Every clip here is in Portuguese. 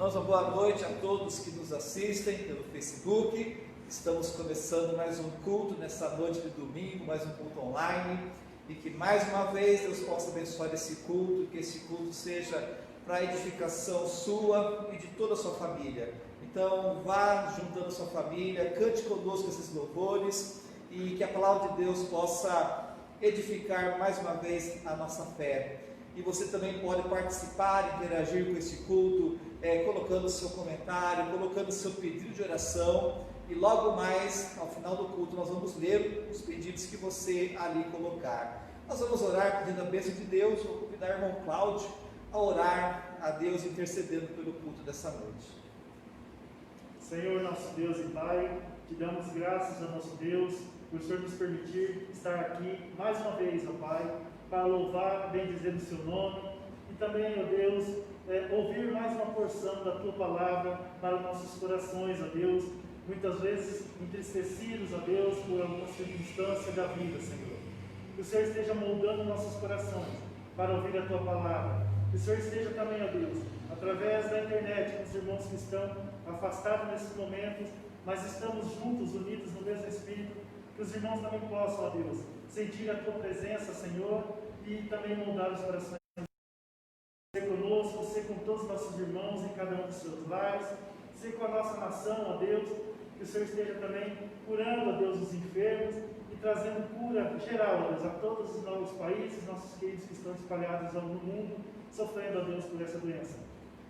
Irmãos, uma boa noite a todos que nos assistem pelo Facebook. Estamos começando mais um culto nessa noite de domingo, mais um culto online, e que mais uma vez Deus possa abençoar esse culto, que esse culto seja para a edificação sua e de toda a sua família. Então vá juntando a sua família, cante conosco esses louvores, e que a palavra de Deus possa edificar mais uma vez a nossa fé. E você também pode participar, interagir com esse culto, colocando seu comentário, colocando seu pedido de oração, e logo mais, ao final do culto, nós vamos ler os pedidos que você ali colocar. Nós vamos orar pedindo a bênção de Deus. Vou convidar o irmão Cláudio a orar a Deus, intercedendo pelo culto dessa noite. Senhor, nosso Deus e Pai, te damos graças ao nosso Deus, por o Senhor nos permitir estar aqui mais uma vez, ó Pai, para louvar, bendizer o seu nome, e também, ó Deus, ouvir mais uma porção da tua palavra para nossos corações, ó Deus, muitas vezes entristecidos, ó Deus, por alguma circunstância da vida, Senhor. Que o Senhor esteja moldando nossos corações para ouvir a tua palavra. Que o Senhor esteja também, ó Deus, através da internet, com os irmãos que estão afastados nesses momentos, mas estamos juntos, unidos no mesmo Espírito. Que os irmãos também possam, ó Deus, sentir a tua presença, Senhor, e também moldar os corações. Ser conosco, ser com todos os nossos irmãos em cada um dos seus lares, ser com a nossa nação, ó Deus. Que o Senhor esteja também curando, ó Deus, os enfermos e trazendo cura geral, ó Deus, a todos os novos países, nossos queridos que estão espalhados no mundo, sofrendo, ó Deus, por essa doença.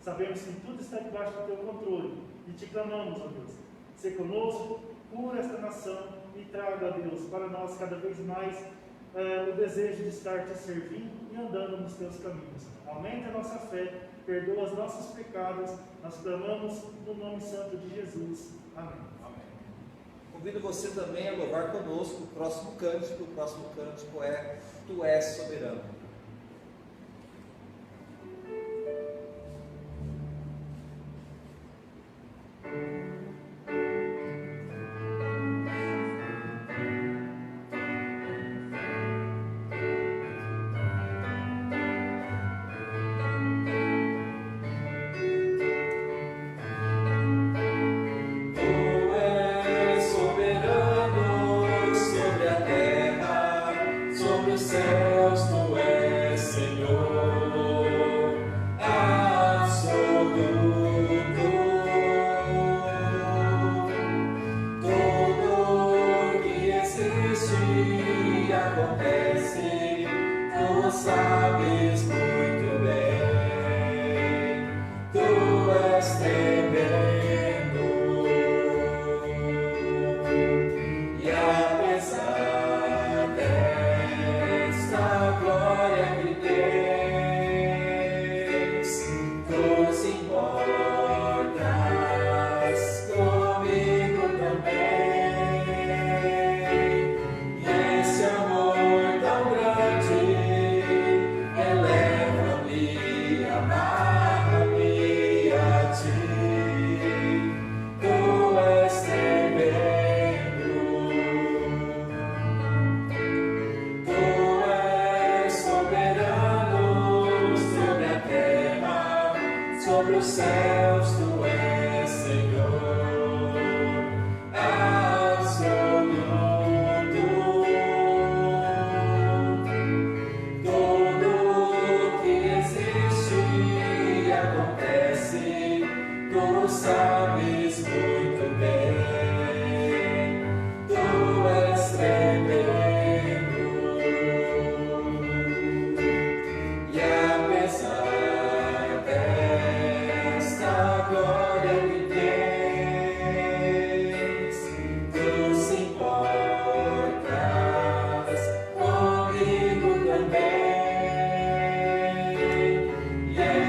Sabemos que tudo está debaixo do teu controle e te clamamos, ó Deus, ser conosco, cura esta nação e traga, ó Deus, para nós cada vez mais o desejo de estar te servindo e andando nos teus caminhos. Aumenta a nossa fé, perdoa os nossos pecados, nós clamamos no nome santo de Jesus. Amém. Amém. Convido você também a louvar conosco o próximo cântico é Tu és soberano.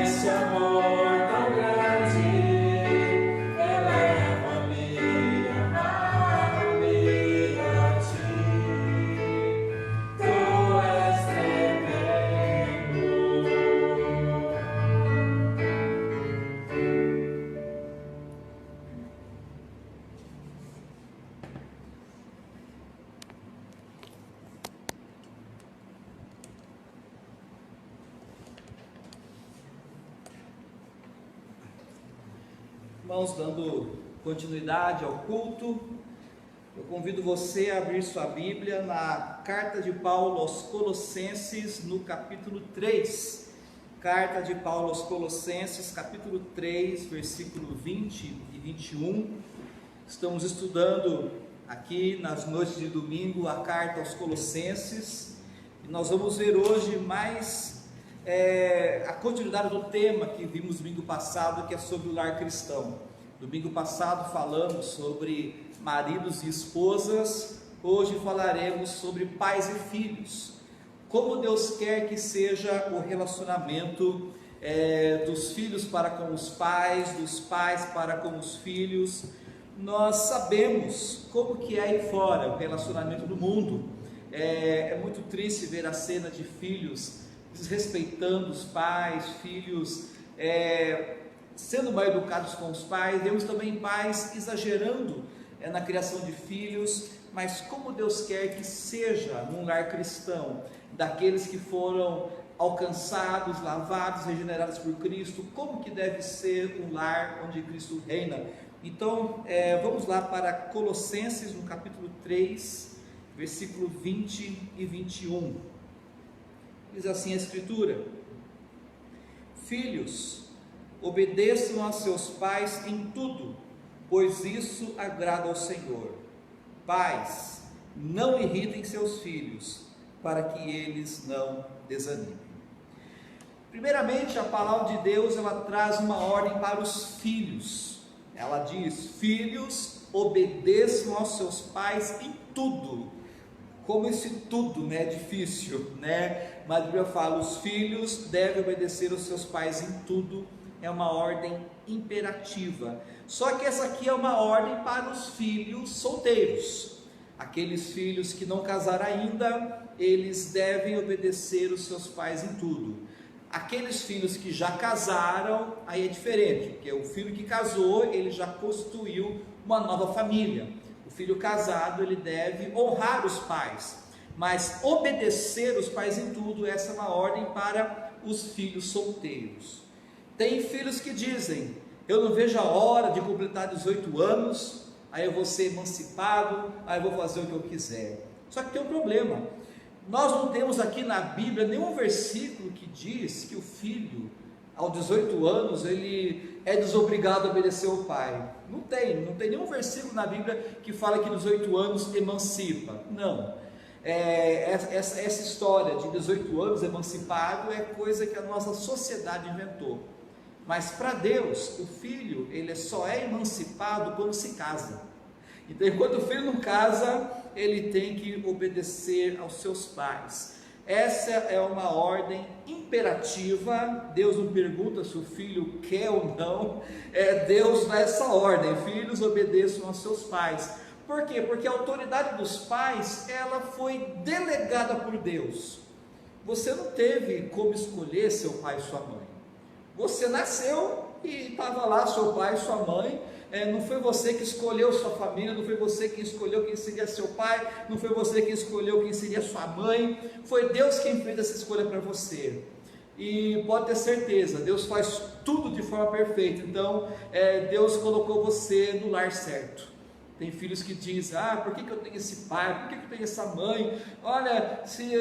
Esse amor tão grande eleva Irmãos, dando continuidade ao culto, eu convido você a abrir sua Bíblia na carta de Paulo aos Colossenses, no capítulo 3. Carta de Paulo aos Colossenses, capítulo 3, versículo 20 e 21. Estamos estudando aqui nas noites de domingo a carta aos Colossenses, e nós vamos ver hoje mais a continuidade do tema que vimos domingo passado, que é sobre o lar cristão. Domingo passado falamos sobre maridos e esposas, hoje falaremos sobre pais e filhos. Como Deus quer que seja o relacionamento dos filhos para com os pais, dos pais para com os filhos. Nós sabemos como que é aí fora o relacionamento do mundo. É muito triste ver a cena de filhos desrespeitando os pais, filhos sendo mal educados com os pais. Vemos também pais exagerando na criação de filhos. Mas como Deus quer que seja num lar cristão, daqueles que foram alcançados, lavados, regenerados por Cristo, como que deve ser um lar onde Cristo reina? Então, vamos lá para Colossenses, no capítulo 3, versículo 20 e 21. Diz assim a Escritura: Filhos, obedeçam a seus pais em tudo, pois isso agrada ao Senhor. Pais, não irritem seus filhos, para que eles não desanimem. Primeiramente, a palavra de Deus, ela traz uma ordem para os filhos. Ela diz: filhos, obedeçam aos seus pais em tudo. Como esse tudo, é difícil, Mas a Bíblia fala: os filhos devem obedecer aos seus pais em tudo. É uma ordem imperativa. Só que essa aqui é uma ordem para os filhos solteiros. Aqueles filhos que não casaram ainda, eles devem obedecer os seus pais em tudo. Aqueles filhos que já casaram, aí é diferente, porque o filho que casou, ele já constituiu uma nova família. O filho casado, ele deve honrar os pais, mas obedecer os pais em tudo, essa é uma ordem para os filhos solteiros. Tem filhos que dizem: eu não vejo a hora de completar 18 anos, aí eu vou ser emancipado, aí eu vou fazer o que eu quiser. Só que tem um problema: nós não temos aqui na Bíblia nenhum versículo que diz que o filho, aos 18 anos, ele é desobrigado a obedecer ao pai. Não tem nenhum versículo na Bíblia que fala que 18 anos emancipa. Não. Essa história de 18 anos emancipado é coisa que a nossa sociedade inventou. Mas para Deus, o filho, ele só é emancipado quando se casa. Então, enquanto o filho não casa, ele tem que obedecer aos seus pais. Essa é uma ordem imperativa. Deus não pergunta se o filho quer ou não, Deus dá essa ordem: filhos, obedeçam aos seus pais. Por quê? Porque a autoridade dos pais, ela foi delegada por Deus. Você não teve como escolher seu pai e sua mãe. Você nasceu e estava lá seu pai e sua mãe. Não foi você que escolheu sua família, não foi você que escolheu quem seria seu pai, não foi você que escolheu quem seria sua mãe. Foi Deus quem fez essa escolha para você. E pode ter certeza, Deus faz tudo de forma perfeita. Então, Deus colocou você no lar certo. Tem filhos que dizem: por que eu tenho esse pai? Por que eu tenho essa mãe? Olha, se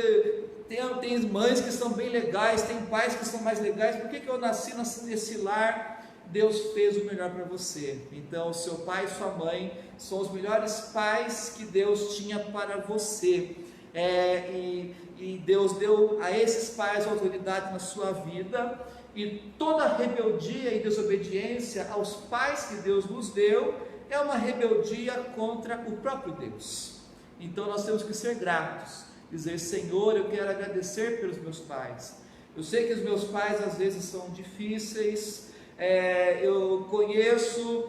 tem mães que são bem legais, tem pais que são mais legais, por que eu nasci nesse lar? Deus fez o melhor para você. Então, seu pai e sua mãe são os melhores pais que Deus tinha para você. E Deus deu a esses pais autoridade na sua vida. E toda rebeldia e desobediência aos pais que Deus nos deu é uma rebeldia contra o próprio Deus. Então, nós temos que ser gratos, dizer: Senhor, eu quero agradecer pelos meus pais. Eu sei que os meus pais às vezes são difíceis, eu conheço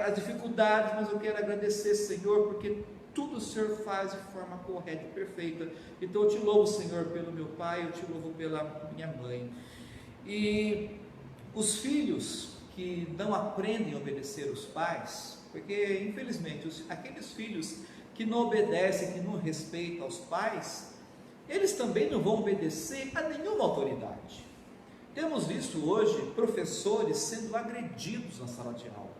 as dificuldades, mas eu quero agradecer, Senhor, porque tudo o Senhor faz de forma correta e perfeita. Então eu te louvo, Senhor, pelo meu pai, eu te louvo pela minha mãe. E os filhos que não aprendem a obedecer os pais, porque infelizmente aqueles filhos que não obedecem, que não respeitam os pais, eles também não vão obedecer a nenhuma autoridade. Temos visto hoje professores sendo agredidos na sala de aula.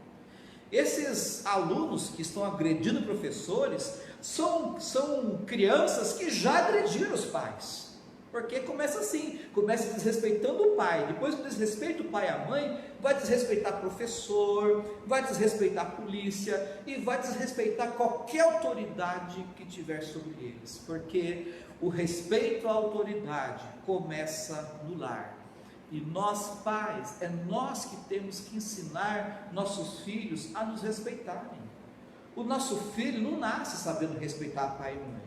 Esses alunos que estão agredindo professores são crianças que já agrediram os pais, porque começa assim, começa desrespeitando o pai, depois que desrespeita o pai e a mãe, vai desrespeitar professor, vai desrespeitar a polícia e vai desrespeitar qualquer autoridade que tiver sobre eles, porque o respeito à autoridade começa no lar. E nós pais, é nós que temos que ensinar nossos filhos a nos respeitarem. O nosso filho não nasce sabendo respeitar pai e mãe,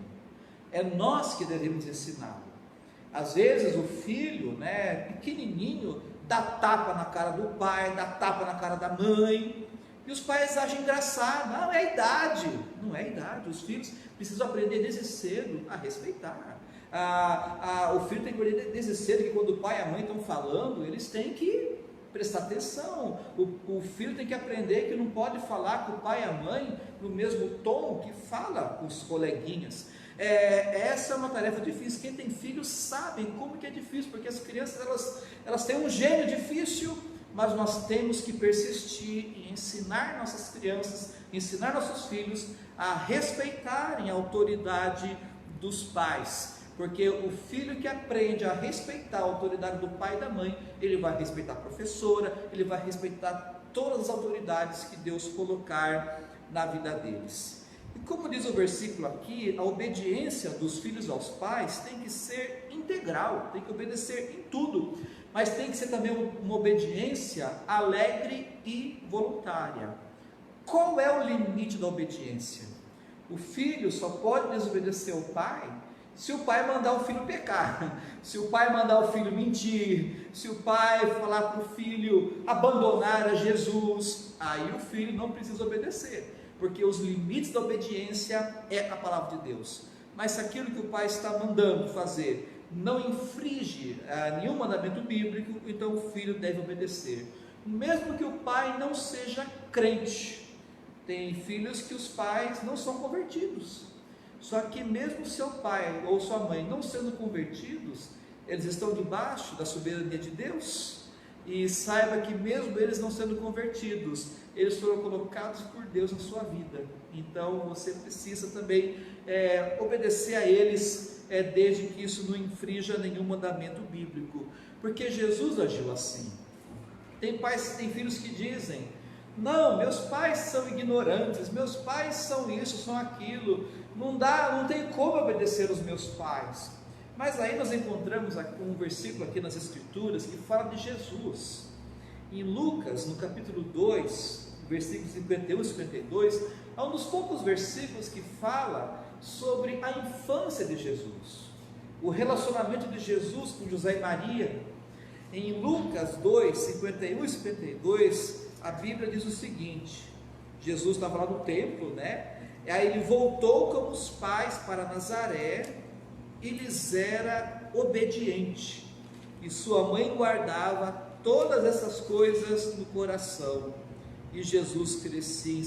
é nós que devemos ensiná-lo. Às vezes o filho, pequenininho, dá tapa na cara do pai, dá tapa na cara da mãe, e os pais agem engraçado. Não, é a idade. Não é a idade, os filhos precisam aprender desde cedo a respeitar. O filho tem que aprender desde cedo que quando o pai e a mãe estão falando, eles têm que prestar atenção. O filho tem que aprender que não pode falar com o pai e a mãe no mesmo tom que fala com os coleguinhas. Essa é uma tarefa difícil. Quem tem filhos sabe como que é difícil, porque as crianças elas têm um gênio difícil, mas nós temos que persistir em ensinar nossas crianças, ensinar nossos filhos a respeitarem a autoridade dos pais, porque o filho que aprende a respeitar a autoridade do pai e da mãe, ele vai respeitar a professora, ele vai respeitar todas as autoridades que Deus colocar na vida deles. E como diz o versículo aqui, a obediência dos filhos aos pais tem que ser integral, tem que obedecer em tudo, mas tem que ser também uma obediência alegre e voluntária. Qual é o limite da obediência? O filho só pode desobedecer ao pai se o pai mandar o filho pecar, se o pai mandar o filho mentir, se o pai falar para o filho abandonar a Jesus, aí o filho não precisa obedecer, porque os limites da obediência é a palavra de Deus. Mas se aquilo que o pai está mandando fazer não infringe nenhum mandamento bíblico, então o filho deve obedecer, mesmo que o pai não seja crente. Tem filhos que os pais não são convertidos, só que mesmo seu pai ou sua mãe não sendo convertidos, eles estão debaixo da soberania de Deus. E saiba que mesmo eles não sendo convertidos, eles foram colocados por Deus na sua vida. Então você precisa também obedecer a eles, desde que isso não infrinja nenhum mandamento bíblico, porque Jesus agiu assim. Tem filhos que dizem: não, meus pais são ignorantes, meus pais são isso, são aquilo, não tem como obedecer os meus pais. Mas aí nós encontramos um versículo aqui nas Escrituras que fala de Jesus. Em Lucas, no capítulo 2, versículos 51 e 52, é um dos poucos versículos que fala sobre a infância de Jesus, o relacionamento de Jesus com José e Maria. Em Lucas 2, 51 e 52, a Bíblia diz o seguinte: Jesus estava lá no templo, aí ele voltou com os pais para Nazaré, e lhes era obediente, e sua mãe guardava todas essas coisas no coração, e Jesus crescia em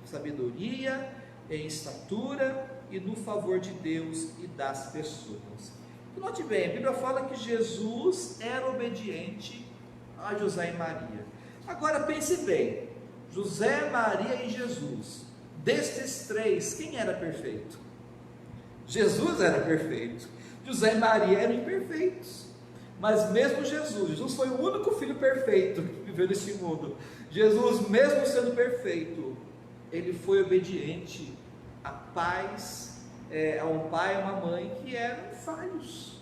sabedoria, em estatura e no favor de Deus e das pessoas. Note bem, a Bíblia fala que Jesus era obediente a José e Maria. Agora pense bem, José, Maria e Jesus, destes três, quem era perfeito? Jesus era perfeito, José e Maria eram imperfeitos, mas mesmo Jesus foi o único filho perfeito que viveu nesse mundo. Jesus, mesmo sendo perfeito, ele foi obediente a pais, a um pai e uma mãe que eram falhos.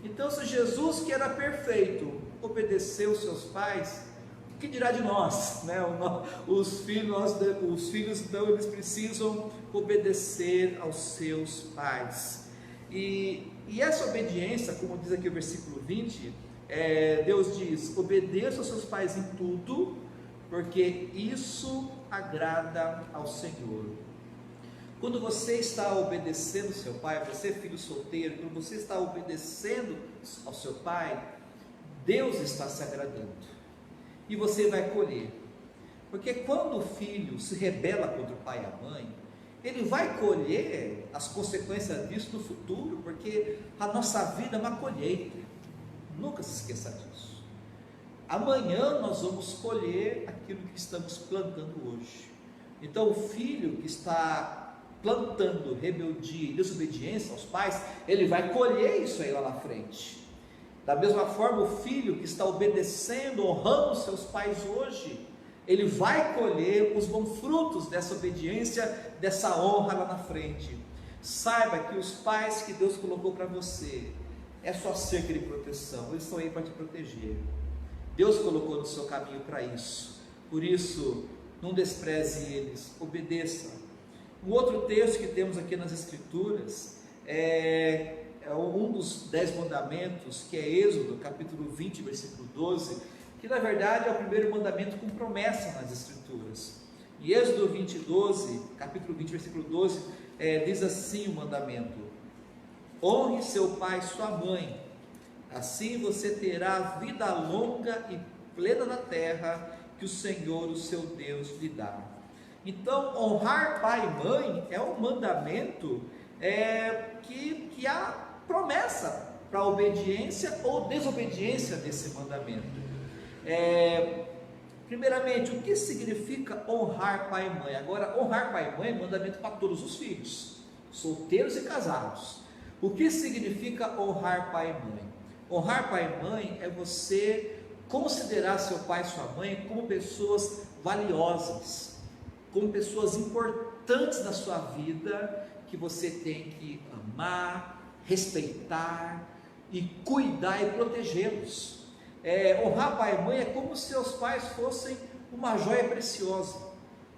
Então, se Jesus, que era perfeito, obedeceu seus pais, o que dirá de nós, os filhos então eles precisam obedecer aos seus pais, e essa obediência, como diz aqui o versículo 20, Deus diz: obedeça aos seus pais em tudo, porque isso agrada ao Senhor. Quando você está obedecendo seu pai, você filho solteiro, quando você está obedecendo ao seu pai, Deus está se agradando, e você vai colher, porque quando o filho se rebela contra o pai e a mãe, ele vai colher as consequências disso no futuro, porque a nossa vida é uma colheita, nunca se esqueça disso. amanhã nós vamos colher aquilo que estamos plantando hoje. Então o filho que está plantando rebeldia e desobediência aos pais, ele vai colher isso aí lá na frente. Da mesma forma, o filho que está obedecendo, honrando seus pais hoje, ele vai colher os bons frutos dessa obediência, dessa honra lá na frente. Saiba que os pais que Deus colocou para você é sua cerca de proteção, eles estão aí para te proteger. Deus colocou no seu caminho para isso. Por isso, não despreze eles, obedeça. Um outro texto que temos aqui nas Escrituras é um dos 10 mandamentos, que é Êxodo, capítulo 20, versículo 12, que na verdade é o primeiro mandamento com promessa nas Escrituras. Em Êxodo 20, 12, capítulo 20, versículo 12, diz assim o mandamento: honre seu pai e sua mãe, assim você terá vida longa e plena na terra que o Senhor, o seu Deus, lhe dá. Então, honrar pai e mãe é um mandamento que há promessa para a obediência ou desobediência desse mandamento. Primeiramente, o que significa honrar pai e mãe? Agora, honrar pai e mãe é mandamento para todos os filhos, solteiros e casados. O que significa honrar pai e mãe? Honrar pai e mãe é você considerar seu pai e sua mãe como pessoas valiosas, como pessoas importantes na sua vida, que você tem que amar, respeitar e cuidar e protegê-los. Honrar pai e mãe é como se seus pais fossem uma joia preciosa,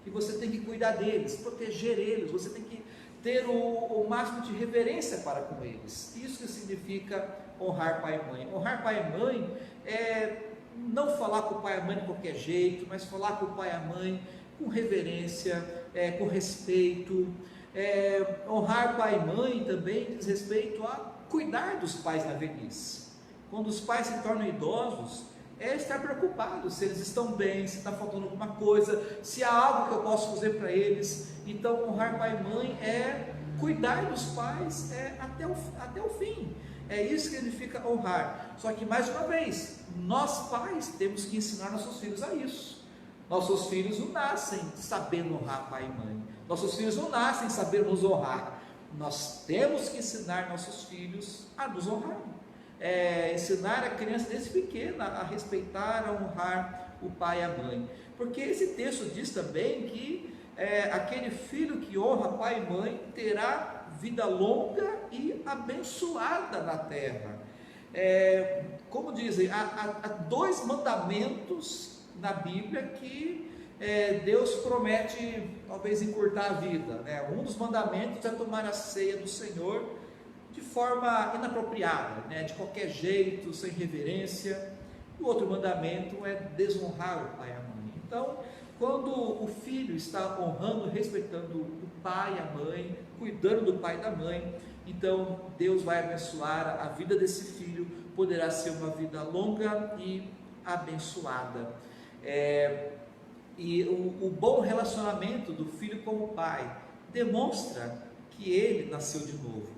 que você tem que cuidar deles, proteger eles, você tem que ter o máximo de reverência para com eles. Isso que significa honrar pai e mãe. Honrar pai e mãe é não falar com o pai e a mãe de qualquer jeito, mas falar com o pai e a mãe com reverência, com respeito. Honrar pai e mãe também diz respeito a cuidar dos pais na velhice. Quando os pais se tornam idosos, estar preocupado se eles estão bem, se está faltando alguma coisa, se há algo que eu posso fazer para eles. Então, honrar pai e mãe é cuidar dos pais até o fim. É isso que significa honrar. Só que, mais uma vez, nós pais temos que ensinar nossos filhos a isso. Nossos filhos não nascem sabendo honrar pai e mãe. Nossos filhos não nascem sabendo nos honrar. Nós temos que ensinar nossos filhos a nos honrar. Ensinar a criança desde pequena a respeitar, a honrar o pai e a mãe. Porque esse texto diz também que aquele filho que honra pai e mãe terá vida longa e abençoada na terra. Como dizem, há 2 mandamentos na Bíblia que Deus promete talvez encurtar a vida, né? Um dos mandamentos é tomar a ceia do Senhor de forma inapropriada, né? De qualquer jeito, sem reverência. O outro mandamento é desonrar o pai e a mãe. Então, quando o filho está honrando, respeitando o pai e a mãe, cuidando do pai e da mãe, então Deus vai abençoar a vida desse filho, poderá ser uma vida longa e abençoada. E o bom relacionamento do filho com o pai demonstra que ele nasceu de novo,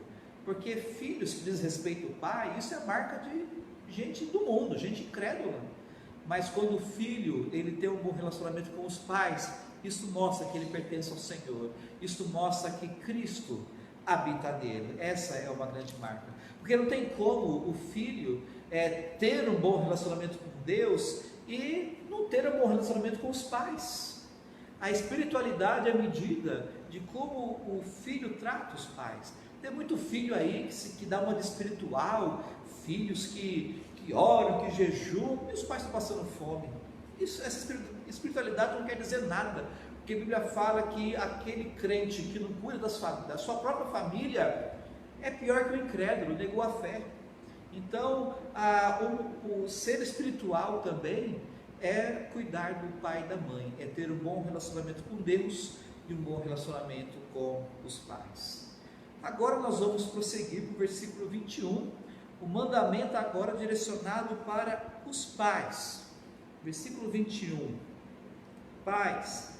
porque filhos que desrespeitam o pai, isso é marca de gente do mundo, gente incrédula. Mas quando o filho ele tem um bom relacionamento com os pais, isso mostra que ele pertence ao Senhor, isso mostra que Cristo habita nele. Essa é uma grande marca, porque não tem como o filho ter um bom relacionamento com Deus e não ter um bom relacionamento com os pais. A espiritualidade é a medida de como o filho trata os pais. Tem muito filho aí que dá uma de espiritual, filhos que oram, que jejuam, e os pais estão passando fome. Essa espiritualidade não quer dizer nada, porque a Bíblia fala que aquele crente que não cuida da sua própria família é pior que o incrédulo, negou a fé. Então, o ser espiritual também é cuidar do pai e da mãe, é ter um bom relacionamento com Deus e um bom relacionamento com os pais. Agora nós vamos prosseguir para o versículo 21, o mandamento agora direcionado para os pais. Versículo 21, pais,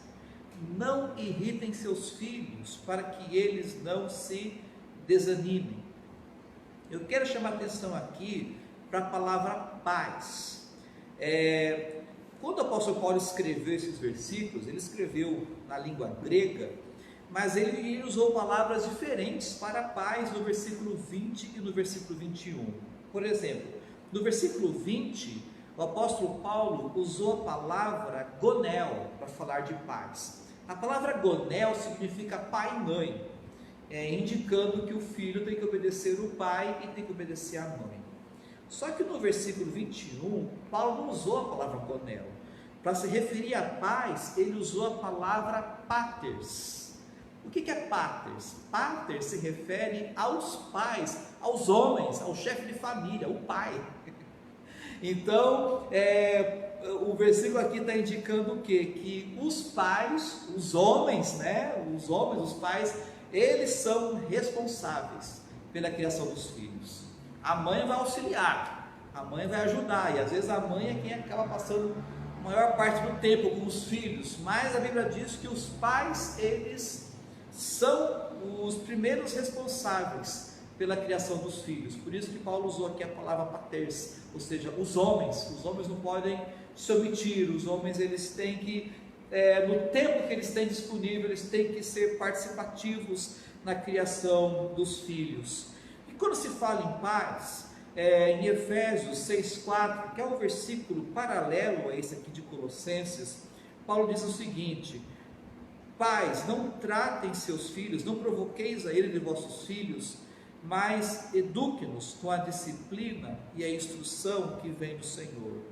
não irritem seus filhos para que eles não se desanimem. Eu quero chamar a atenção aqui para a palavra paz. Quando o apóstolo Paulo escreveu esses versículos, ele escreveu na língua grega, mas ele usou palavras diferentes para pais no versículo 20 e no versículo 21. Por exemplo, no versículo 20, o apóstolo Paulo usou a palavra gonel para falar de pais. A palavra gonel significa pai e mãe, indicando que o filho tem que obedecer o pai e tem que obedecer a mãe. Só que no versículo 21, Paulo não usou a palavra gonel. Para se referir a pais, ele usou a palavra paters. O que é paters? Paters se refere aos pais, aos homens, ao chefe de família, o pai. Então, o versículo aqui está indicando o quê? Que os pais, os homens, os pais, eles são responsáveis pela criação dos filhos. A mãe vai auxiliar, a mãe vai ajudar, e às vezes a mãe é quem acaba passando a maior parte do tempo com os filhos, mas a Bíblia diz que os pais, eles são os primeiros responsáveis pela criação dos filhos. Por isso que Paulo usou aqui a palavra paters, ou seja, os homens não podem se omitir, os homens eles têm que, no tempo que eles têm disponível, eles têm que ser participativos na criação dos filhos. E quando se fala em pais, em Efésios 6,4, que é um versículo paralelo a esse aqui de Colossenses, Paulo diz o seguinte: pais, não tratem seus filhos, não provoqueis a ira de vossos filhos, mas eduque-nos com a disciplina e a instrução que vem do Senhor.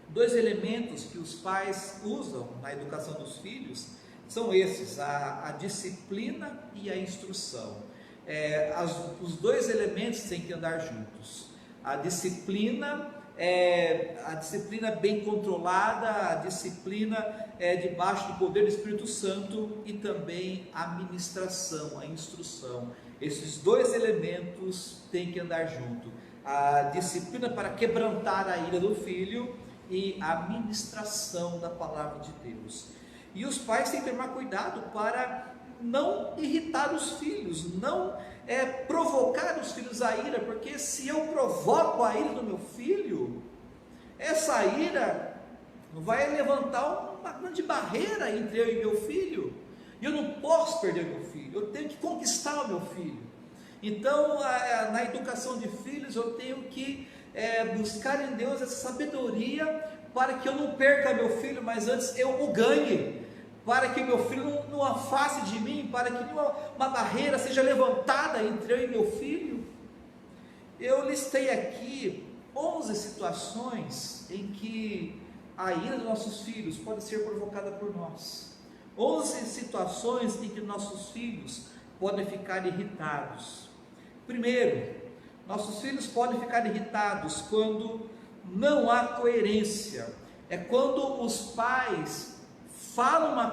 Dois elementos que os pais usam na educação dos filhos são esses, a disciplina e a instrução. Os dois elementos têm que andar juntos. A disciplina bem controlada, a disciplina debaixo do poder do Espírito Santo, e também a ministração, a instrução. Esses dois elementos têm que andar junto. A disciplina para quebrantar a ira do filho e a ministração da palavra de Deus. E os pais têm que tomar cuidado para não irritar os filhos, não provocar os filhos a ira, porque se eu provoco a ira do meu filho, essa ira vai levantar uma grande barreira entre eu e meu filho, e eu não posso perder meu filho, eu tenho que conquistar o meu filho. Então, na educação de filhos, eu tenho que buscar em Deus essa sabedoria, para que eu não perca meu filho, mas antes eu o ganhe, para que meu filho não afaste de mim, para que uma barreira seja levantada entre eu e meu filho. Eu listei aqui 11 situações em que a ira dos nossos filhos pode ser provocada por nós. 11 situações em que nossos filhos podem ficar irritados. Primeiro, nossos filhos podem ficar irritados quando não há coerência. É quando os pais falam uma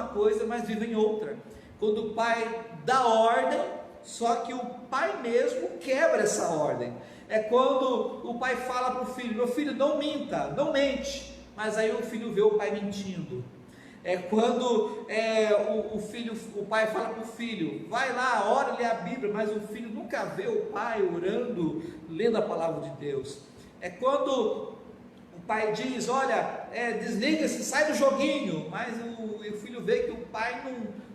coisa, mas vivem outra. Quando o pai dá ordem, só que o pai mesmo quebra essa ordem. É quando o pai fala para o filho: meu filho, não minta, não mente, mas aí o filho vê o pai mentindo. É quando o pai fala para o filho: vai lá, ora, lê a Bíblia, mas o filho nunca vê o pai orando, lendo a palavra de Deus. É quando o pai diz: olha, desliga-se, sai do joguinho, mas o filho vê que o pai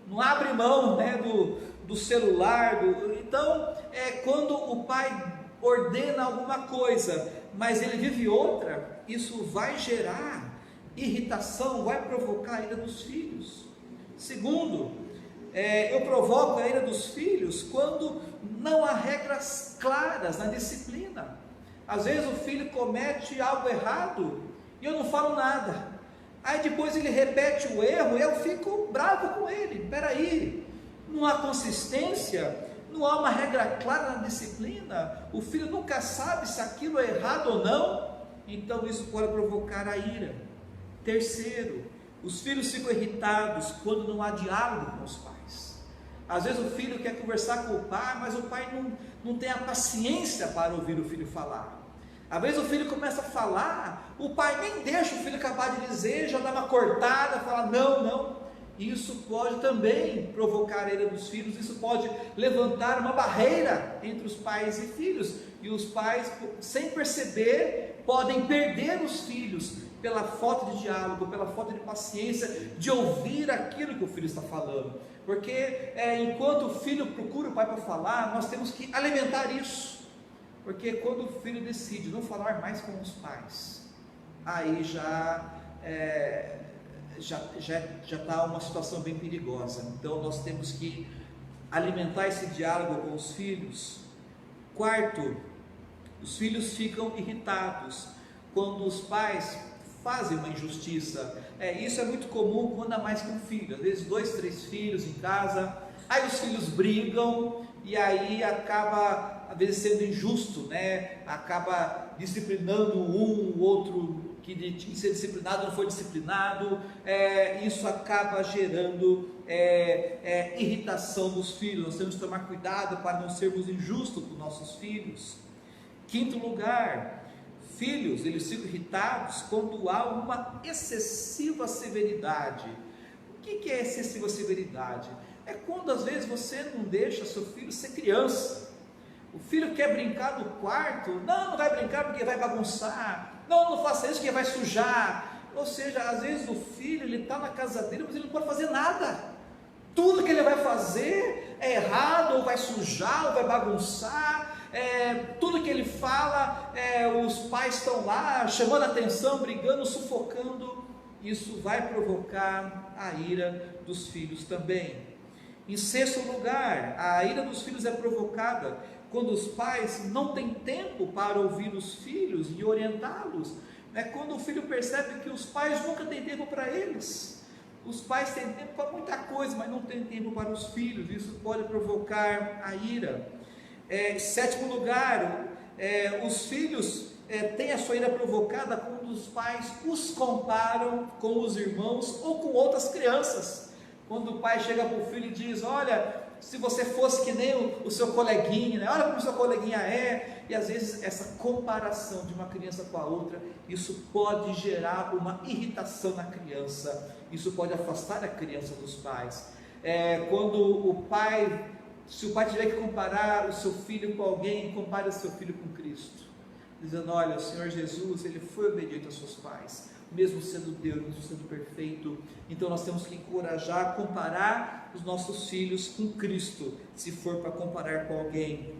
não abre mão do celular. Então, é quando o pai ordena alguma coisa, mas ele vive outra, isso vai gerar irritação, vai provocar a ira dos filhos. Segundo, eu provoco a ira dos filhos quando não há regras claras na disciplina. Às vezes o filho comete algo errado e eu não falo nada, aí depois ele repete o erro e eu fico bravo com ele. Peraí, não há consistência, não há uma regra clara na disciplina, o filho nunca sabe se aquilo é errado ou não, então isso pode provocar a ira. Terceiro, os filhos ficam irritados quando não há diálogo com os pais. Às vezes o filho quer conversar com o pai, mas o pai não tem a paciência para ouvir o filho falar. Às vezes o filho começa a falar, o pai nem deixa o filho acabar de dizer, já dá uma cortada, fala não. Isso pode também provocar a ira dos filhos, isso pode levantar uma barreira entre os pais e filhos, e os pais, sem perceber, podem perder os filhos pela falta de diálogo, pela falta de paciência, de ouvir aquilo que o filho está falando. Porque enquanto o filho procura o pai para falar, nós temos que alimentar isso. Porque quando o filho decide não falar mais com os pais, aí já está uma situação bem perigosa. Então nós temos que alimentar esse diálogo com os filhos. Quarto, os filhos ficam irritados quando os pais fazem uma injustiça. Isso é muito comum quando há mais que um filho, às vezes 2, 3 filhos em casa, aí os filhos brigam e aí acaba às vezes sendo injusto, né? Acaba disciplinando o outro que tinha que ser disciplinado não foi disciplinado, isso acaba gerando irritação dos filhos. Nós temos que tomar cuidado para não sermos injustos com nossos filhos. Quinto lugar, filhos, eles ficam irritados quando há uma excessiva severidade. O que é excessiva severidade? É quando às vezes você não deixa seu filho ser criança. O filho quer brincar no quarto, não vai brincar porque vai bagunçar, não faça isso porque vai sujar. Ou seja, às vezes o filho, ele está na casa dele, mas ele não pode fazer nada. Tudo que ele vai fazer é errado, ou vai sujar, ou vai bagunçar. Tudo que ele fala, os pais estão lá chamando a atenção, brigando, sufocando. Isso vai provocar a ira dos filhos também. Em sexto lugar, a ira dos filhos é provocada quando os pais não têm tempo para ouvir os filhos e orientá-los. Quando o filho percebe que os pais nunca têm tempo para eles. Os pais têm tempo para muita coisa, mas não têm tempo para os filhos. Isso pode provocar a ira. Sétimo lugar, os filhos têm a sua ira provocada quando os pais os comparam com os irmãos ou com outras crianças. Quando o pai chega para o filho e diz: olha, se você fosse que nem o seu coleguinha, né? Olha como o seu coleguinha é. E às vezes essa comparação de uma criança com a outra, isso pode gerar uma irritação na criança, isso pode afastar a criança dos pais. Se o pai tiver que comparar o seu filho com alguém, compare o seu filho com Cristo, dizendo: olha, o Senhor Jesus, ele foi obediente aos seus pais, mesmo sendo Deus, mesmo sendo perfeito. Então nós temos que encorajar, comparar os nossos filhos com Cristo, se for para comparar com alguém.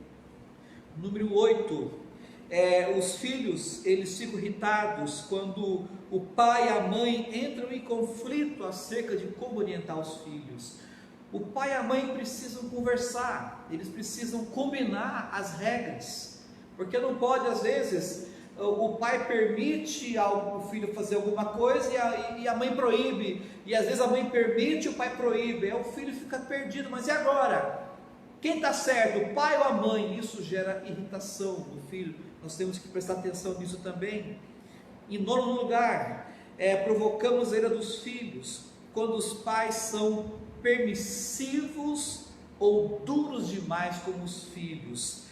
Número 8, os filhos, eles ficam irritados quando o pai e a mãe entram em conflito acerca de como orientar os filhos. O pai e a mãe precisam conversar, eles precisam combinar as regras, porque não pode, às vezes, o pai permite o filho fazer alguma coisa e a mãe proíbe, e às vezes a mãe permite e o pai proíbe, aí o filho fica perdido. Mas e agora? Quem está certo, o pai ou a mãe? Isso gera irritação no filho, nós temos que prestar atenção nisso também. Em nono lugar, provocamos a ira dos filhos quando os pais são permissivos ou duros demais com os filhos.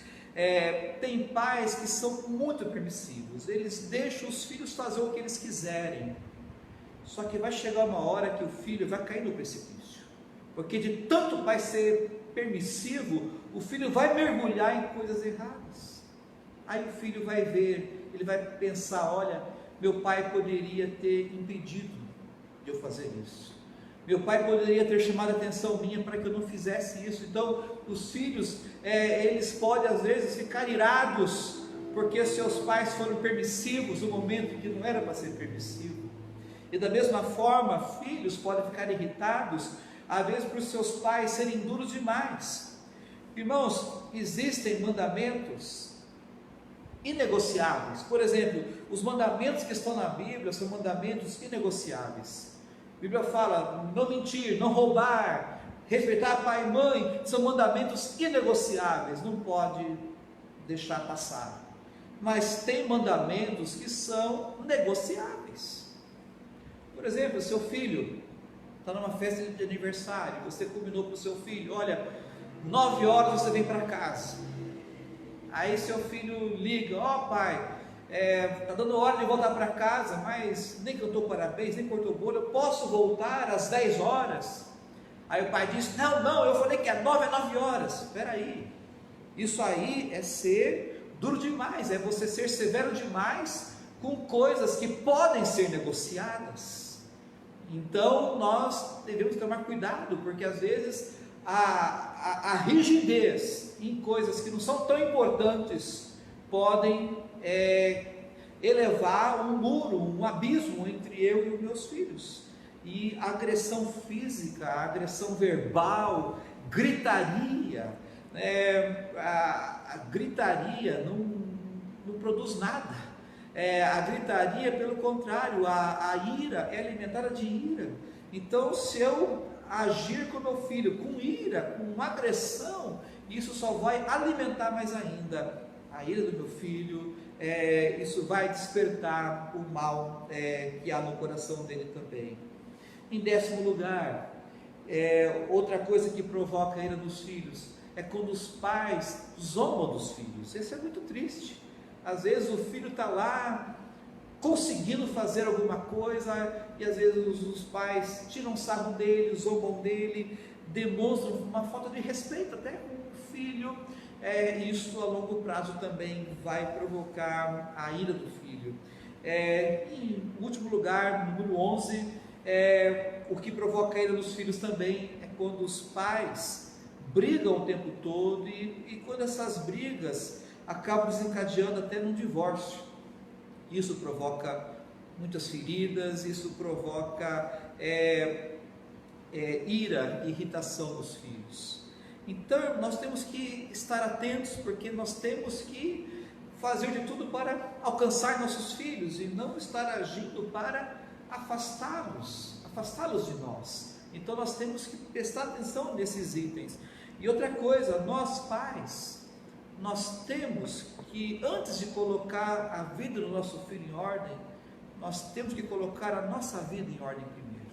Tem pais que são muito permissivos, eles deixam os filhos fazer o que eles quiserem, só que vai chegar uma hora que o filho vai cair no precipício, porque de tanto o pai ser permissivo, o filho vai mergulhar em coisas erradas. Aí o filho vai ver, ele vai pensar: olha, meu pai poderia ter impedido de eu fazer isso, meu pai poderia ter chamado a atenção minha para que eu não fizesse isso. Então os filhos, eles podem às vezes ficar irados, porque seus pais foram permissivos no momento que não era para ser permissivo. E da mesma forma, filhos podem ficar irritados, às vezes por seus pais serem duros demais. Irmãos, existem mandamentos inegociáveis. Por exemplo, os mandamentos que estão na Bíblia são mandamentos inegociáveis. A Bíblia fala: não mentir, não roubar, respeitar pai e mãe, são mandamentos inegociáveis, não pode deixar passar. Mas tem mandamentos que são negociáveis. Por exemplo, seu filho está numa festa de aniversário, você combinou com o seu filho: olha, 9 horas você vem para casa. Aí seu filho liga: ó pai, está dando hora de voltar para casa, mas nem cantou parabéns, nem cortou o bolo, eu posso voltar às 10 horas? Aí o pai diz: não, eu falei que 9 é 9 horas. Espera aí, isso aí é ser duro demais, é você ser severo demais com coisas que podem ser negociadas. Então nós devemos tomar cuidado, porque às vezes a rigidez em coisas que não são tão importantes podem elevar um muro, um abismo entre eu e os meus filhos. E a agressão física, a agressão verbal, gritaria, a gritaria não produz nada. A gritaria, pelo contrário, a ira é alimentada de ira. Então, se eu agir com meu filho com ira, com agressão, isso só vai alimentar mais ainda a ira do meu filho. Isso vai despertar o mal que há no coração dele também. Em 10º lugar, outra coisa que provoca a ira dos filhos é quando os pais zombam dos filhos. Isso é muito triste. Às vezes o filho está lá conseguindo fazer alguma coisa e às vezes os pais tiram sarro dele, zombam dele, demonstram uma falta de respeito até com o filho. Isso a longo prazo também vai provocar a ira do filho. Em último lugar, número 11, o que provoca a ira dos filhos também é quando os pais brigam o tempo todo e quando essas brigas acabam desencadeando até num divórcio. Isso provoca muitas feridas, isso provoca ira, irritação nos filhos. Então nós temos que estar atentos, porque nós temos que fazer de tudo para alcançar nossos filhos e não estar agindo para afastá-los de nós. Então nós temos que prestar atenção nesses itens. E outra coisa, nós pais, nós temos que, antes de colocar a vida do nosso filho em ordem, nós temos que colocar a nossa vida em ordem primeiro.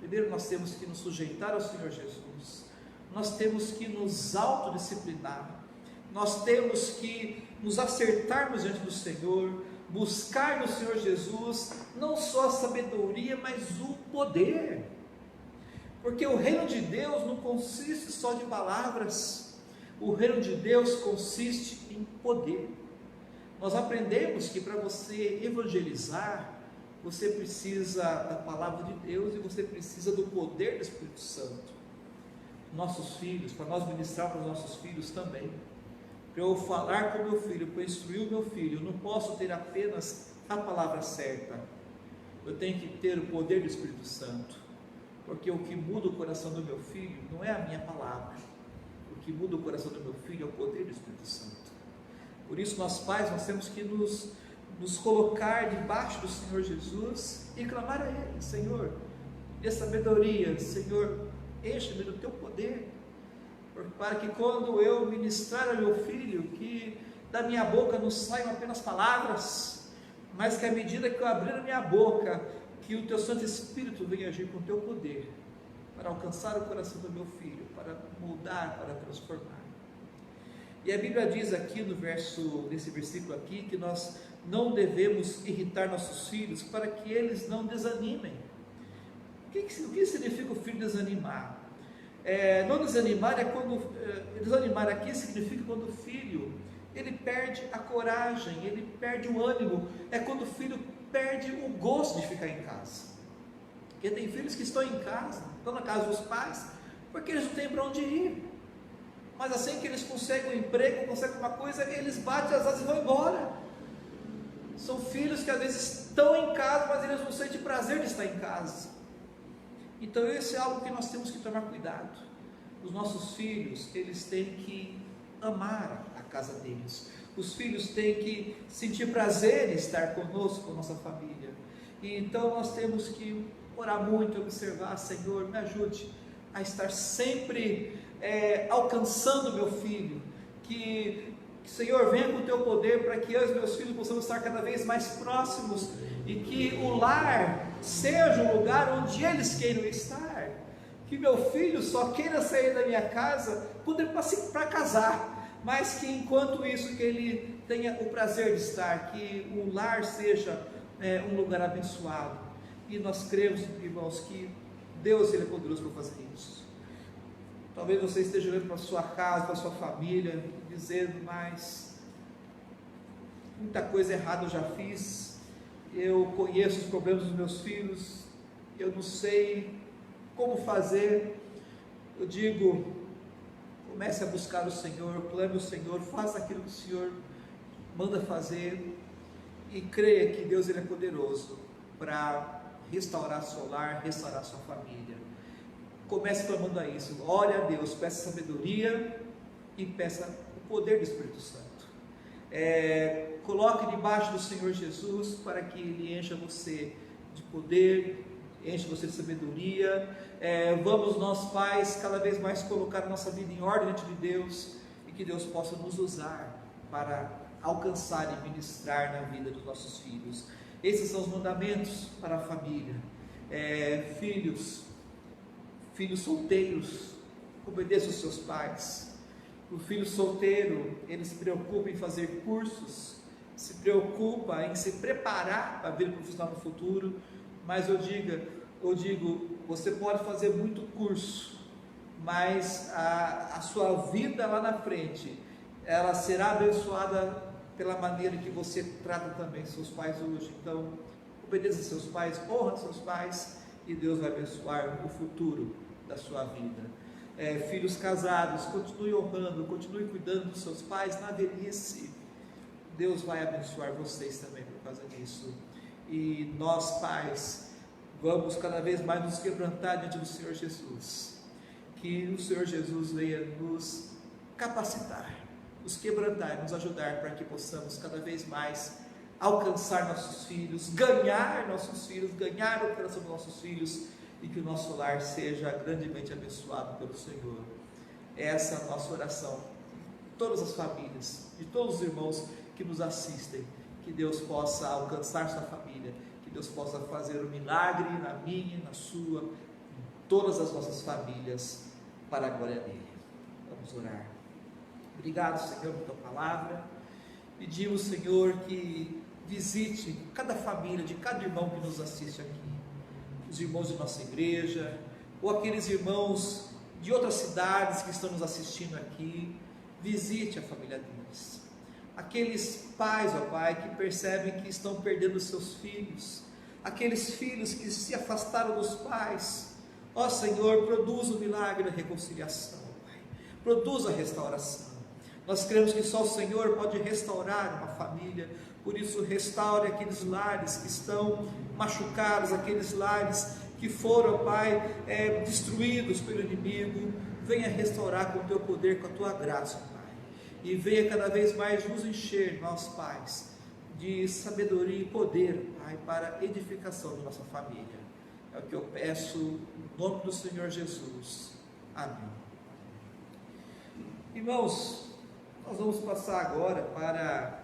Primeiro nós temos que nos sujeitar ao Senhor Jesus, nós temos que nos autodisciplinar, nós temos que nos acertarmos diante do Senhor, buscar no Senhor Jesus não só a sabedoria, mas o poder, porque o reino de Deus não consiste só de palavras, o reino de Deus consiste em poder. Nós aprendemos que para você evangelizar, você precisa da palavra de Deus e você precisa do poder do Espírito Santo. Nossos filhos, para nós ministrar para os nossos filhos também, para eu falar com meu filho, para eu instruir o meu filho, eu não posso ter apenas a palavra certa, eu tenho que ter o poder do Espírito Santo, porque o que muda o coração do meu filho não é a minha palavra, o que muda o coração do meu filho é o poder do Espírito Santo. Por isso nós pais, nós temos que nos colocar debaixo do Senhor Jesus e clamar a Ele: Senhor, dê sabedoria, Senhor, enche-me do teu poder, para que quando eu ministrar ao meu filho, que da minha boca não saiam apenas palavras, mas que à medida que eu abrir a minha boca, que o teu Santo Espírito venha agir com o teu poder, para alcançar o coração do meu filho, para mudar, para transformar. E a Bíblia diz aqui nesse versículo aqui, que nós não devemos irritar nossos filhos, para que eles não desanimem. O que significa o filho desanimar? Não desanimar é quando, desanimar aqui significa quando o filho, ele perde a coragem, ele perde o ânimo, é quando o filho perde o gosto de ficar em casa. Porque tem filhos que estão em casa, estão na casa dos pais, porque eles não têm para onde ir, mas assim que eles conseguem um emprego, conseguem uma coisa, eles batem as asas e vão embora. São filhos que às vezes estão em casa, mas eles não sentem prazer de estar em casa. Então isso é algo que nós temos que tomar cuidado. Os nossos filhos, eles têm que amar a casa deles. Os filhos têm que sentir prazer em estar conosco, com a nossa família. E então nós temos que orar muito, observar: Senhor, me ajude a estar sempre alcançando meu filho. Que Senhor, venha com o teu poder para que eu e meus filhos possamos estar cada vez mais próximos e que o lar seja o lugar onde eles queiram estar. Que meu filho só queira sair da minha casa para casar, mas que enquanto isso que ele tenha o prazer de estar, que o lar seja um lugar abençoado. E nós cremos, irmãos, que Deus, Ele é poderoso para fazer isso. Talvez você esteja olhando para a sua casa, para a sua família, dizendo: mas muita coisa errada eu já fiz, eu conheço os problemas dos meus filhos, eu não sei como fazer. Eu digo, comece a buscar o Senhor, clame o Senhor, faça aquilo que o Senhor manda fazer e creia que Deus, Ele é poderoso para restaurar seu lar, restaurar sua família. Comece clamando a isso, ore a Deus, peça sabedoria e peça o poder do Espírito Santo. Coloque debaixo do Senhor Jesus para que Ele encha você de poder, enche você de sabedoria. Vamos nós pais cada vez mais colocar a nossa vida em ordem diante de Deus e que Deus possa nos usar para alcançar e ministrar na vida dos nossos filhos. Esses são os mandamentos para a família. Filhos solteiros, obedeçam os seus pais. O filho solteiro, ele se preocupa em fazer cursos, se preocupa em se preparar para a vida profissional no futuro, mas eu digo, você pode fazer muito curso, mas a sua vida lá na frente, ela será abençoada pela maneira que você trata também seus pais hoje. Então, obedeça seus pais, honra seus pais, e Deus vai abençoar o futuro da sua vida. Filhos casados, continue honrando, continue cuidando dos seus pais na velhice. Deus vai abençoar vocês também por causa disso. E nós pais, vamos cada vez mais nos quebrantar diante do Senhor Jesus. Que o Senhor Jesus venha nos capacitar, nos quebrantar, nos ajudar para que possamos cada vez mais alcançar nossos filhos, ganhar nossos filhos, ganhar o coração dos nossos filhos, e que o nosso lar seja grandemente abençoado pelo Senhor. Essa é a nossa oração, de todas as famílias, de todos os irmãos que nos assistem, que Deus possa alcançar sua família, que Deus possa fazer um milagre na minha, na sua, em todas as nossas famílias, para a glória dele. Vamos orar. Obrigado, Senhor, por tua palavra. Pedimos, Senhor, que visite cada família, de cada irmão que nos assiste aqui, os irmãos de nossa igreja, ou aqueles irmãos de outras cidades que estão nos assistindo aqui. Visite a família deles, aqueles pais, ó Pai, que percebem que estão perdendo seus filhos, aqueles filhos que se afastaram dos pais. Ó Senhor, produza o milagre da reconciliação, Pai, produza a restauração. Nós cremos que só o Senhor pode restaurar uma família. Por isso, restaure aqueles lares que estão machucados, aqueles lares que foram, Pai, destruídos pelo inimigo. Venha restaurar com o teu poder, com a tua graça, Pai, e venha cada vez mais nos encher, nós pais, de sabedoria e poder, Pai, para a edificação de nossa família. É o que eu peço no nome do Senhor Jesus. Amém. Irmãos, nós vamos passar agora para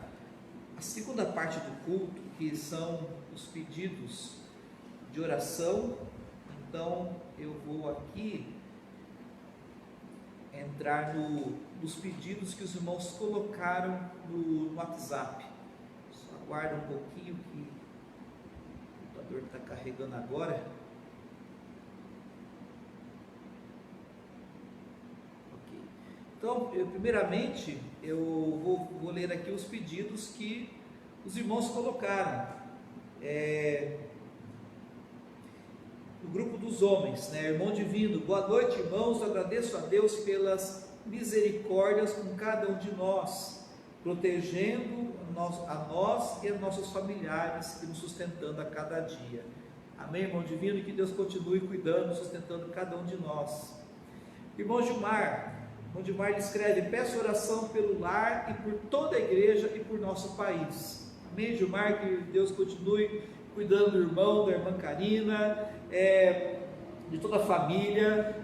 a segunda parte do culto, que são os pedidos de oração. Então eu vou aqui entrar nos pedidos que os irmãos colocaram no WhatsApp. Só aguarda um pouquinho que o computador está carregando agora. Ok. Então, primeiramente, eu vou ler aqui os pedidos que os irmãos colocaram. No grupo dos homens, irmão divino, boa noite, irmãos. Eu agradeço a Deus pelas misericórdias com cada um de nós, protegendo a nós e a nossos familiares e nos sustentando a cada dia. Amém, irmão divino, que Deus continue cuidando, sustentando cada um de nós. Irmão Gilmar ele escreve: peço oração pelo lar e por toda a igreja e por nosso país. Amém, Gilmar, que Deus continue cuidando do irmão, da irmã Karina, de toda a família,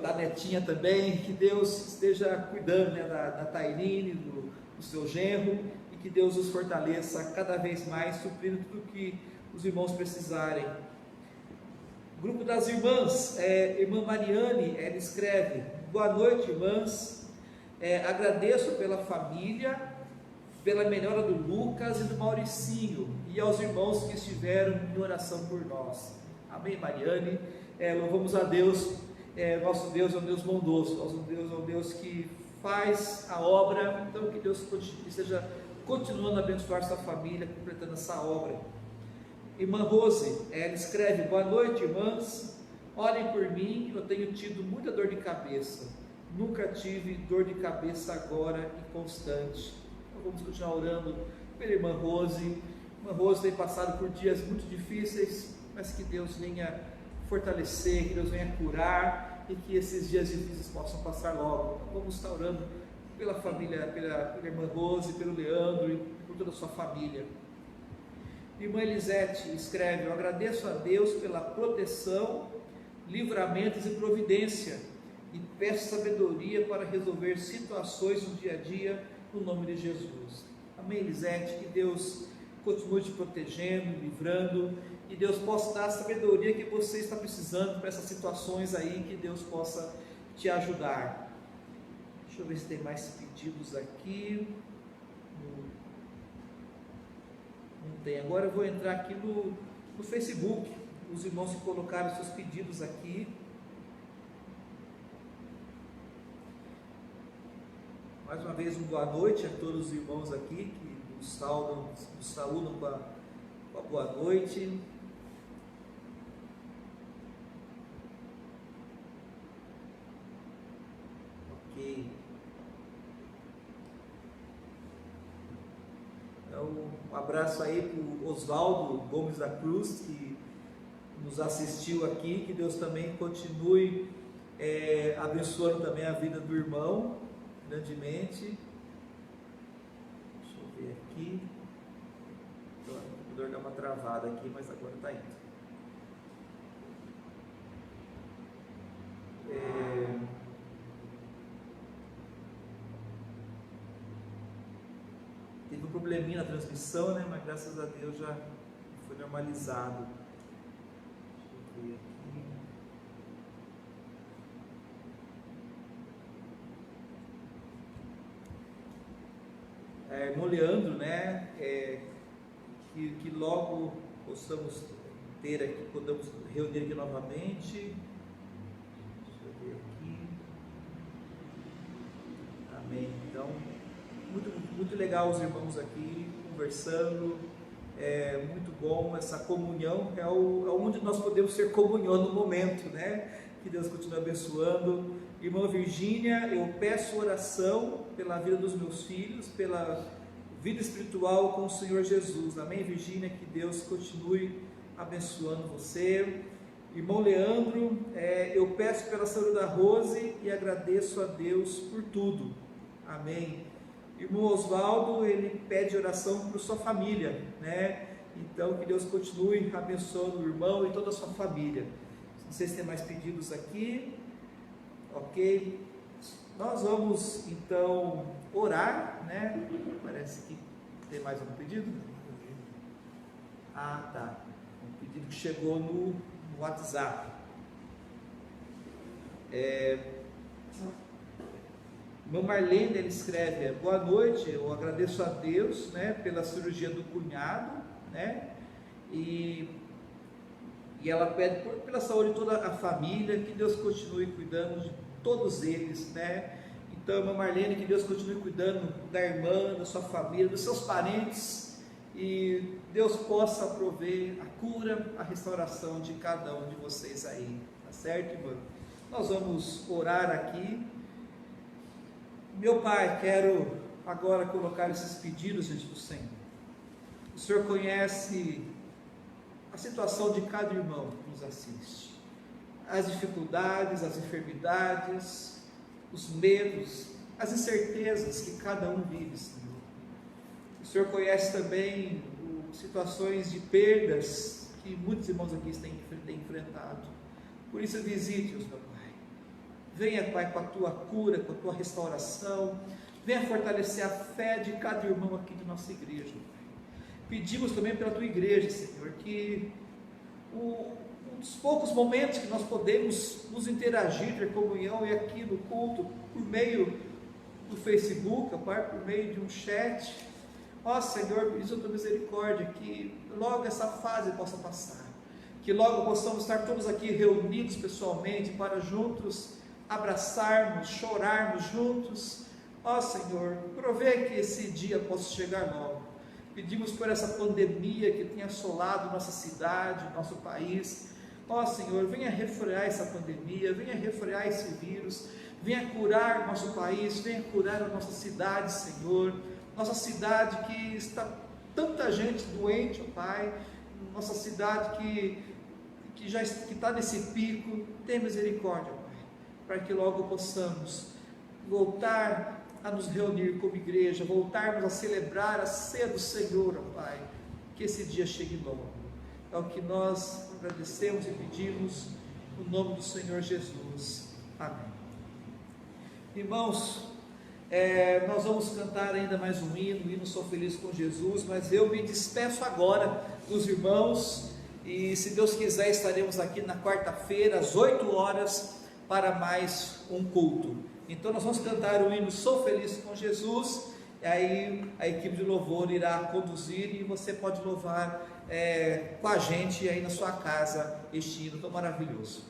da netinha também, que Deus esteja cuidando da Tairine, do seu genro, e que Deus os fortaleça cada vez mais, suprindo tudo que os irmãos precisarem. O grupo das irmãs, irmã Mariane, ela escreve: boa noite, irmãs, agradeço pela família, pela melhora do Lucas e do Mauricinho, e aos irmãos que estiveram em oração por nós. Amém, Mariane. Louvamos a Deus. Nosso Deus é um Deus bondoso, nosso Deus é um Deus que faz a obra. Então que Deus esteja continuando a abençoar sua família, completando essa obra. Irmã Rose, ela escreve: boa noite, irmãs, orem por mim, eu tenho tido muita dor de cabeça, nunca tive dor de cabeça agora e constante. Então vamos continuar orando pela irmã Rose. Irmã Rose tem passado por dias muito difíceis, mas que Deus venha fortalecer, que Deus venha curar e que esses dias difíceis possam passar logo. Então vamos estar orando pela família, pela irmã Rose, pelo Leandro e por toda a sua família. Irmã Elisete escreve: eu agradeço a Deus pela proteção, livramentos e providência e peço sabedoria para resolver situações no dia a dia, no nome de Jesus. Amém, Elisete? Que Deus continue te protegendo, livrando, e Deus possa dar a sabedoria que você está precisando para essas situações aí, que Deus possa te ajudar. Deixa eu ver se tem mais pedidos aqui. Não tem. Agora eu vou entrar aqui no Facebook. Os irmãos que colocaram seus pedidos aqui. Mais uma vez, boa noite a todos os irmãos aqui que nos saúdam com a boa noite. Ok. Então, um abraço aí para o Oswaldo Gomes da Cruz, que nos assistiu aqui. Que Deus também continue abençoando também a vida do irmão grandemente. Deixa eu ver aqui. O computador dá uma travada aqui, mas agora está indo. Teve um probleminha na transmissão, né? Mas graças a Deus já foi normalizado. Deixa eu ver aqui. Irmão Leandro, né? Que logo possamos ter aqui, podemos reunir aqui novamente. Deixa eu ver aqui. Amém. Então, muito legal os irmãos aqui conversando, muito bom essa comunhão, é onde nós podemos ser comunhão no momento, né? Que Deus continue abençoando. Irmã Virgínia, eu peço oração pela vida dos meus filhos, pela vida espiritual com o Senhor Jesus. Amém, Virgínia? Que Deus continue abençoando você. Irmão Leandro, eu peço pela saúde da Rose e agradeço a Deus por tudo. Amém. Irmão Oswaldo, ele pede oração para sua família, né? Então que Deus continue abençoando o irmão e toda a sua família. Não sei se tem mais pedidos aqui. Ok? Nós vamos então orar, né? Parece que tem mais um pedido. Ah, tá. Um pedido que chegou no WhatsApp. Meu Marlene, ele escreve: boa noite, eu agradeço a Deus, né, pela cirurgia do cunhado, né, e ela pede pela saúde de toda a família, que Deus continue cuidando de todos eles, né. Então, irmã Marlene, que Deus continue cuidando da irmã, da sua família, dos seus parentes, e Deus possa prover a cura, a restauração de cada um de vocês aí, tá certo, irmã? Nós vamos orar aqui. Meu Pai, quero agora colocar esses pedidos diante do Senhor. O Senhor conhece a situação de cada irmão que nos assiste, as dificuldades, as enfermidades, os medos, as incertezas que cada um vive, Senhor. O Senhor conhece também situações de perdas que muitos irmãos aqui têm enfrentado. Por isso, visite-os, meu Pai. Venha, Pai, com a tua cura, com a tua restauração. Venha fortalecer a fé de cada irmão aqui de nossa igreja, Pai. Pedimos também pela tua igreja, Senhor, que um dos poucos momentos que nós podemos nos interagir, ter comunhão, é aqui no culto, por meio do Facebook, Pai, por meio de um chat. Ó Senhor, pedimos a tua misericórdia, que logo essa fase possa passar, que logo possamos estar todos aqui reunidos pessoalmente, para juntos abraçarmos, chorarmos juntos, Ó Senhor, provê que esse dia possa chegar logo. Pedimos por essa pandemia que tem assolado nossa cidade, nosso país. Ó Senhor, venha refrear essa pandemia, venha refrear esse vírus, venha curar nosso país, venha curar a nossa cidade, Senhor. Nossa cidade que está tanta gente doente, ó Pai, nossa cidade que já está nesse pico, tem misericórdia, Pai, para que logo possamos voltar a nos reunir como igreja, voltarmos a celebrar a ceia do Senhor, ó Pai, que esse dia chegue logo. É o que nós agradecemos e pedimos no nome do Senhor Jesus. Amém. Irmãos, nós vamos cantar ainda mais um hino Sou Feliz com Jesus, mas eu me despeço agora dos irmãos, e se Deus quiser estaremos aqui na quarta-feira às 8 horas para mais um culto. Então nós vamos cantar o hino Sou Feliz com Jesus, e aí a equipe de louvor irá conduzir e você pode louvar com a gente aí na sua casa este hino tão maravilhoso.